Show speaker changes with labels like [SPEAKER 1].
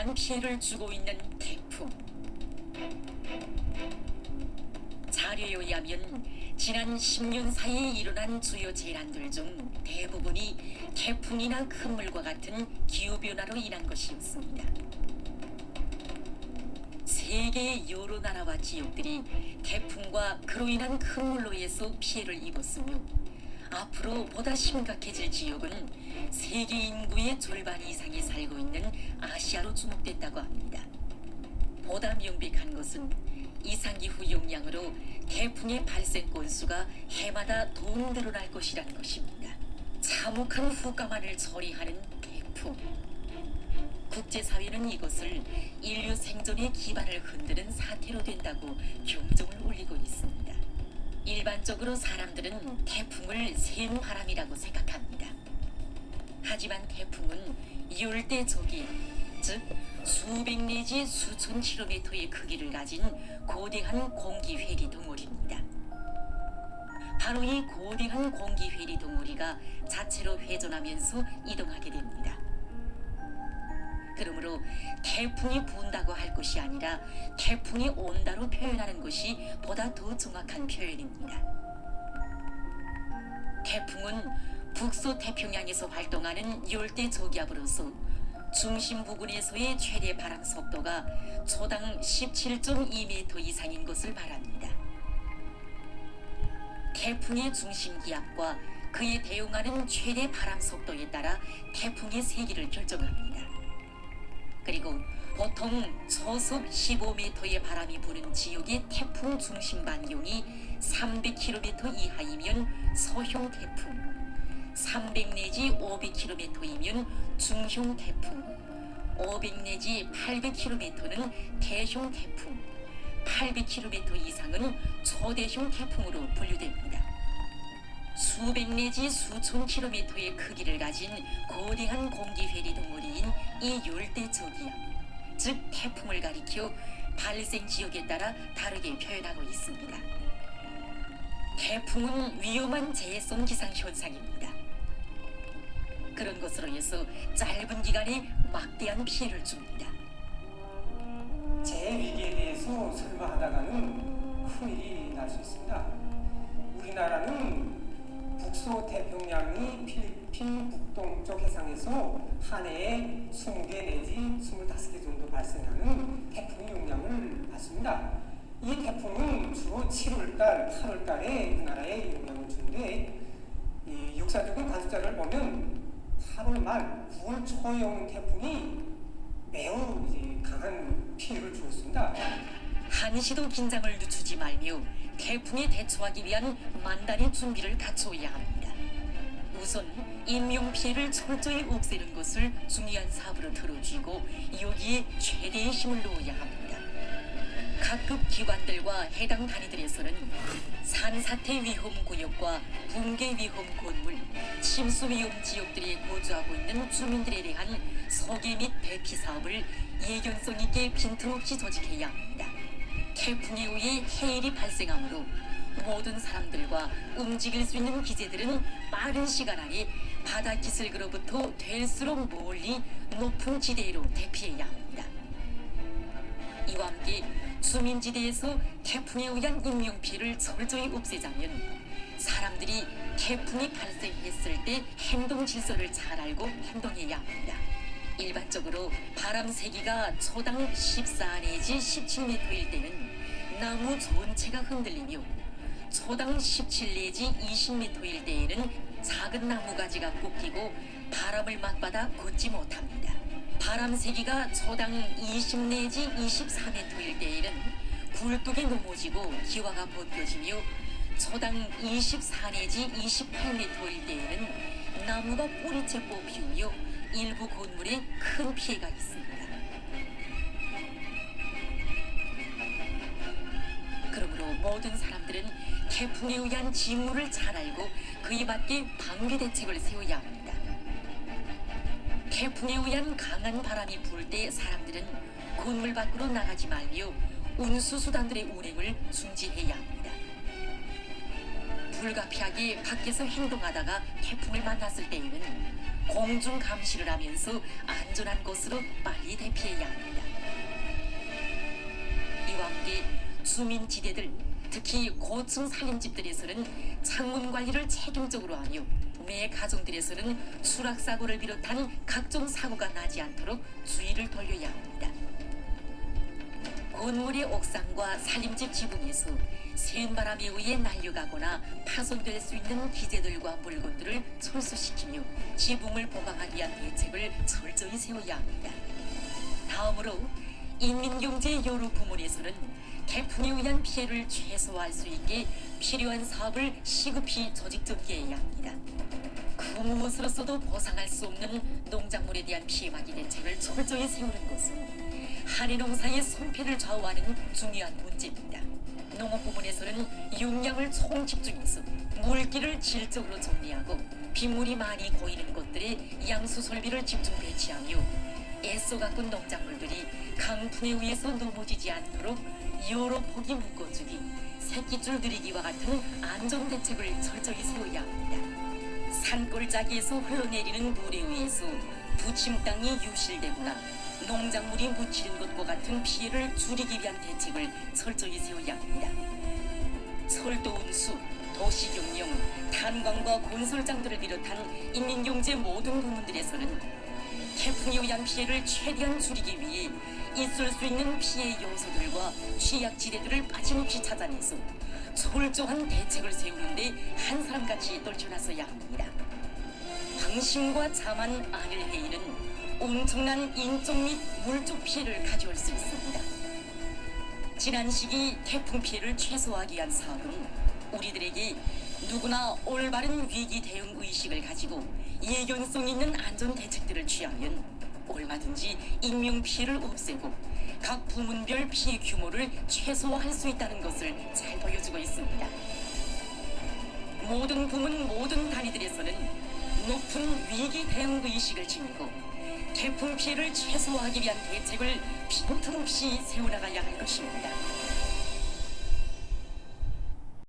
[SPEAKER 1] 막대한 피해를 주고 있는 태풍. 자료에 의하면 지난 10년 사이에 일어난 주요 재난들 중 대부분이 태풍이나 큰 물과 같은 기후변화로 인한 것이었습니다. 세계의 여러 나라와 지역들이 태풍과 그로 인한 큰 물로 인해서 피해를 입었으며 앞으로 보다 심각해질 지역은 세계 인구의 절반 이상이 살고 있는 아시아로 주목됐다고 합니다. 보다 명백한 것은 이상기후 영향으로 태풍의 발생 건수가 해마다 더 늘어날 것이라는 것입니다. 참혹한 후가만을 처리하는 태풍. 국제사회는 이것을 인류 생존의 기반을 흔드는 사태로 된다고 경종을 울리고 있습니다. 일반적으로 사람들은 태풍을 새바람이라고 생각합니다. 하지만 태풍은 열대저기, 즉 수백 내지 수천 킬로미터의 크기를 가진 거대한 공기회리 덩어리입니다. 바로 이 거대한 공기회리 덩어리가 자체로 회전하면서 이동하게 됩니다. 그러므로 태풍이 분다고 할 것이 아니라 태풍이 온다로 표현하는 것이 보다 더 정확한 표현입니다. 태풍은 북서태평양에서 활동하는 열대저기압으로서 중심 부근에서의 최대 바람 속도가 초당 17.2m 이상인 것을 말합니다. 태풍의 중심 기압과 그에 대응하는 최대 바람 속도에 따라 태풍의 세기를 결정합니다. 그리고 보통 초속 15m의 바람이 부는 지역의 태풍 중심 반경이 300km 이하이면 소형 태풍, 300 내지 500km이면 중형 태풍, 500 내지 800km는 대형 태풍, 800km 이상은 초대형 태풍으로 분류됩니다. 수백 내지 수천 킬로미터의 크기를 가진 거대한 공기회리 덩어리인 이 열대저기압, 즉 태풍을 가리켜 발생 지역에 따라 다르게 표현하고 있습니다. 태풍은 위험한 재해성 기상현상입니다. 그런 것으로 해서 짧은 기간에 막대한 피해를 줍니다.
[SPEAKER 2] 재해위기에 대해서 설명하다가는 큰일이 날 수 있습니다. 우리나라는 북서태평양이 필리핀 북동쪽 해상에서 한 해에 20개 내지 25개 정도 발생하는 태풍의 영향을 받습니다. 이 태풍은 주로 7월달, 8월달에 우리나라에 영향을 주는데 이 역사적인 관습자를 보면 8월 말, 9월 초에 오는 태풍이 매우 강한 피해를 주었습니다.
[SPEAKER 1] 한시도 긴장을 늦추지 말며 태풍에 대처하기 위한 만단의 준비를 갖춰야 합니다. 우선 인명피해를 철저히 없애는 것을 중요한 사업으로 들어주고 여기에 최대의 힘을 놓아야 합니다. 각급 기관들과 해당 단위들에서는 산사태 위험 구역과 붕괴 위험 건물, 침수 위험 지역들에 거주하고 있는 주민들에 대한 소개 및 대피 사업을 예견성 있게 빈틈없이 조직해야 합니다. 태풍에 의해 해일이 발생하므로 모든 사람들과 움직일 수 있는 기재들은 빠른 시간 안에 바다 기슭으로부터 될수록 멀리 높은 지대로 대피해야 합니다. 이와 함께 주민지대에서 태풍에 의한 인명피해를 철저히 없애자면 사람들이 태풍이 발생했을 때 행동 질서를 잘 알고 행동해야 합니다. 일반적으로 바람 세기가 초당 14 내지 17m일 때는 나무 전체가 흔들리며 초당 17 내지 20m일 때에는 작은 나무가지가 꺾이고 바람을 맞받아 걷지 못합니다. 바람 세기가 초당 20 내지 24m일 때에는 굴뚝이 넘어지고 기와가 벗겨지며 초당 24 내지 28m일 때에는 나무가 뿌리채 뽑히며 일부 건물에 큰 피해가 있습니다. 그러므로 모든 사람들은 태풍에 의한 징후를 잘 알고 그에 맞게 방비 대책을 세워야 합니다. 태풍에 의한 강한 바람이 불 때 사람들은 건물 밖으로 나가지 말며 운수수단들의 운행을 중지해야 합니다. 불가피하게 밖에서 행동하다가 태풍을 만났을 때에는 공중 감시를 하면서 안전한 곳으로 빨리 대피해야 합니다. 이와 함께 주민지대들, 특히 고층 살림집들에서는 창문 관리를 책임적으로 하며 매 가정들에서는 추락사고를 비롯한 각종 사고가 나지 않도록 주의를 돌려야 합니다. 건물의 옥상과 살림집 지붕에서 센 바람에 의해 날려가거나 파손될 수 있는 기재들과 물건들을 철수시키며 지붕을 보강하기 위한 대책을 철저히 세워야 합니다. 다음으로 인민경제 여러 부문에서는 태풍에 의한 피해를 최소화할 수 있게 필요한 사업을 시급히 조직 전개해야 합니다. 그 무엇으로서도 보상할 수 없는 농작물에 대한 피해 막이 대책을 철저히 세우는 것은 한해 농사의 손패를 좌우하는 중요한 문제입니다. 농업 부문에서는 용량을 총집중해서 물기를 질적으로 정리하고 빗물이 많이 고이는 곳들에 양수 설비를 집중 배치하며 애써 가꾼 농작물들이 강풍에 의해서 넘어지지 않도록 여러 폭이 묶어주기, 새끼줄 들이기와 같은 안전 대책을 철저히 세워야 합니다. 산골짜기에서 흘러내리는 물에 의해서 부침 땅이 유실되거나 농작물이 묻히는 것과 같은 피해를 줄이기 위한 대책을 철저히 세워야 합니다. 철도 운수, 도시경영, 탄광과 건설장들을 비롯한 인민경제 모든 부문들에서는 태풍에 의한 피해를 최대한 줄이기 위해 있을 수 있는 피해 요소들과 취약지대들을 빠짐없이 찾아내서 철저한 대책을 세우는데 한 사람같이 떨쳐나서야 합니다. 방심과 자만 안을 해이는 엄청난 인적 및 물적 피해를 가져올 수 있습니다. 지난 시기 태풍 피해를 최소화하기 위한 사업은 우리들에게 누구나 올바른 위기 대응 의식을 가지고 예견성 있는 안전 대책들을 취하면 얼마든지 인명 피해를 없애고 각 부문별 피해 규모를 최소화할 수 있다는 것을 잘 보여주고 있습니다. 모든 부문 모든 단위들에서는 높은 위기 대응 의식을 지니고 태풍 피해를 최소화하기 위한 대책을 빈틈없이 세워나가야 할 것입니다.